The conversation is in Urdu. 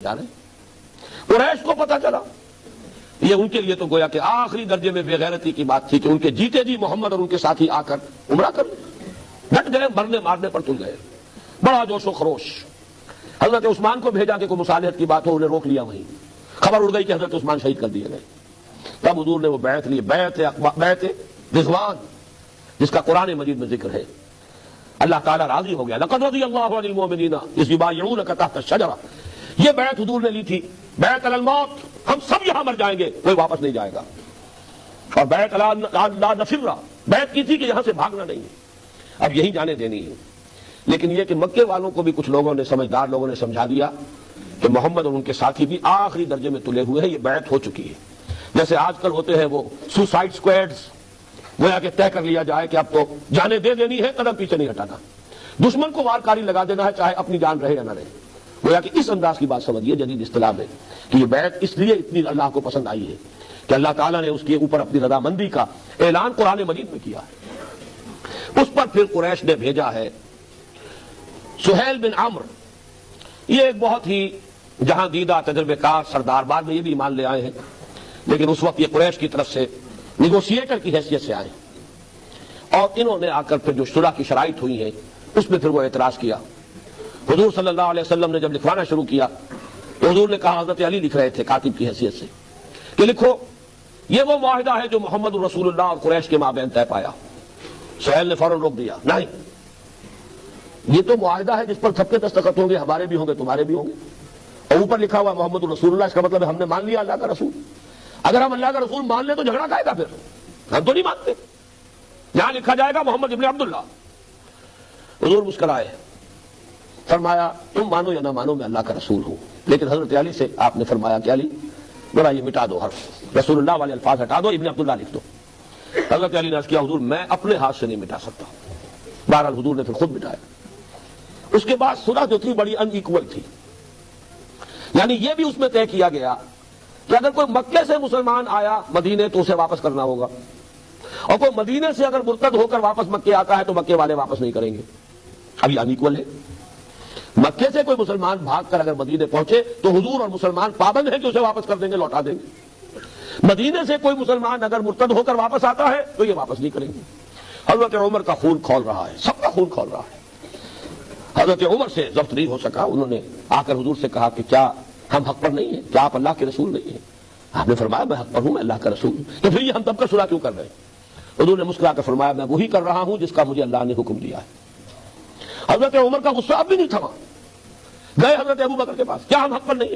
کیا رہے؟ قریش کو پتا چلا، یہ ان کے لیے تو گویا کہ آخری درجے میں بے غیرتی کی بات تھی کہ ان کے جیتے جی محمد اور ان کے ساتھی آ کر عمرہ کر لیں، ڈٹ گئے، مرنے مارنے پر تل گئے، بڑا جوش و خروش۔ حضرت عثمان کو بھیجا کہ کوئی مصالحت کی بات ہو، انہیں روک لیا، وہیں خبر اڑ گئی کہ حضرت عثمان شہید کر دیے گئے۔ تب حضور نے وہ بیعت لی، بیعت رضوان، جس کا قرآن مجید میں ذکر ہے۔ اللہ تعالیٰ راضی ہو گیا، لقد رضی اللہ عن المؤمنین اذ یبایعونک تحت الشجرہ، یہ بیعت حضور نے لی تھی، بیعت علی الموت، ہم سب یہاں مر جائیں گے، کوئی واپس نہیں جائے گا، اور بیعت علی لا نفر، بیعت کی تھی کہ یہاں سے بھاگنا نہیں ہے، اب یہی جانے دینی ہے۔ لیکن یہ کہ مکے والوں کو بھی کچھ لوگوں نے، سمجھدار لوگوں نے سمجھا دیا کہ محمد اور ان کے ساتھی بھی آخری درجے میں تلے ہوئے ہیں، یہ بیعت ہو چکی ہے۔ جیسے آج کل ہوتے ہیں وہ سوسائڈ سکواڈز، گویا کہ طے کر لیا جائے کہ اب تو جانیں دے دینی ہے، قدم پیچھے نہیں ہٹانا، دشمن کو وارکاری لگا دینا ہے، چاہے اپنی جان رہے یا نہ رہے۔ گویا کہ اس انداز کی بات سمجھیے جدید اصطلاح میں کہ یہ بیعت اس لیے اتنی اللہ کو پسند آئی ہے کہ اللہ تعالیٰ نے اس کے اوپر اپنی رضامندی کا اعلان قرآن مجید میں کیا ہے۔ اس پر پھر قریش نے بھیجا ہے سہیل بن عمرو، یہ ایک بہت ہی جہاں دیدہ تجربے کار سردار، بعد میں یہ بھی ایمان لے آئے ہیں، لیکن اس وقت یہ قریش کی طرف سے نیگوشیٹر کی حیثیت سے آئے، اور انہوں نے آ کر پھر جو صلح کی شرائط ہوئی ہیں اس میں پھر وہ اعتراض کیا۔ حضور صلی اللہ علیہ وسلم نے جب لکھوانا شروع کیا تو حضور نے کہا، حضرت علی لکھ رہے تھے کاتب کی حیثیت سے، کہ لکھو یہ وہ معاہدہ ہے جو محمد رسول اللہ اور قریش کے مابین طے پایا۔ سہیل نے فوراً روک دیا، نہیں، یہ تو معاہدہ ہے جس پر سب کے دستخط ہوں گے، ہمارے بھی ہوں گے، تمہارے بھی ہوں گے، اور اوپر لکھا ہوا محمد رسول اللہ، اس کا مطلب ہے ہم نے مان لیا اللہ کا رسول۔ اگر ہم اللہ کا رسول مان لیں تو جھگڑا کائے گا؟ پھر ہم تو نہیں مانتے، یہاں لکھا جائے گا محمد ابن عبداللہ۔ حضور مسکرائے، فرمایا تم مانو یا نہ مانو میں اللہ کا رسول ہوں، لیکن حضرت علی سے آپ نے فرمایا کہ علی ذرا یہ مٹا دو، حرف رسول اللہ والے الفاظ ہٹا دو، ابن عبداللہ لکھ دو۔ حضرت علی نے عرض کیا، حضور میں اپنے ہاتھ سے نہیں مٹا سکتا۔ بہرحال حضور نے پھر خود مٹایا۔ اس کے بعد صلح جو تھی بڑی ان ایکول تھی، یعنی یہ بھی اس میں طے کیا گیا کہ اگر کوئی مکے سے مسلمان آیا مدینے تو اسے واپس کرنا ہوگا، اور کوئی مدینے سے اگر مرتد ہو کر واپس مکے آتا ہے تو مکے والے واپس نہیں کریں گے۔ اب یہ ان ایکول ہے، مکے سے کوئی مسلمان بھاگ کر اگر مدینے پہنچے تو حضور اور مسلمان پابند ہیں کہ اسے واپس کر دیں گے، لوٹا دیں گے۔ مدینے سے کوئی مسلمان اگر مرتد ہو کر واپس آتا ہے تو یہ واپس نہیں کریں گے۔ حضرت عمر کا خون کھول رہا ہے، سب کا خون کھول رہا ہے۔ حضرت عمر سے ضبط نہیں ہو سکا، انہوں نے آ کر حضور سے کہا کہ کیا ہم حق پر نہیں ہیں؟ کیا آپ اللہ کے رسول نہیں ہیں؟ آپ نے فرمایا میں حق پر ہوں، میں اللہ کا رسول ہوں، تو پھر یہ ہم تب کا صلح کیوں کر رہے ہیں؟ حضور نے مسکرا کر فرمایا میں وہی کر رہا ہوں جس کا مجھے اللہ نے حکم دیا ہے۔ حضرت عمر کا غصہ اب بھی نہیں تھما، گئے حضرت ابو بکر کے پاس، کیا ہم حق پر نہیں ہیں؟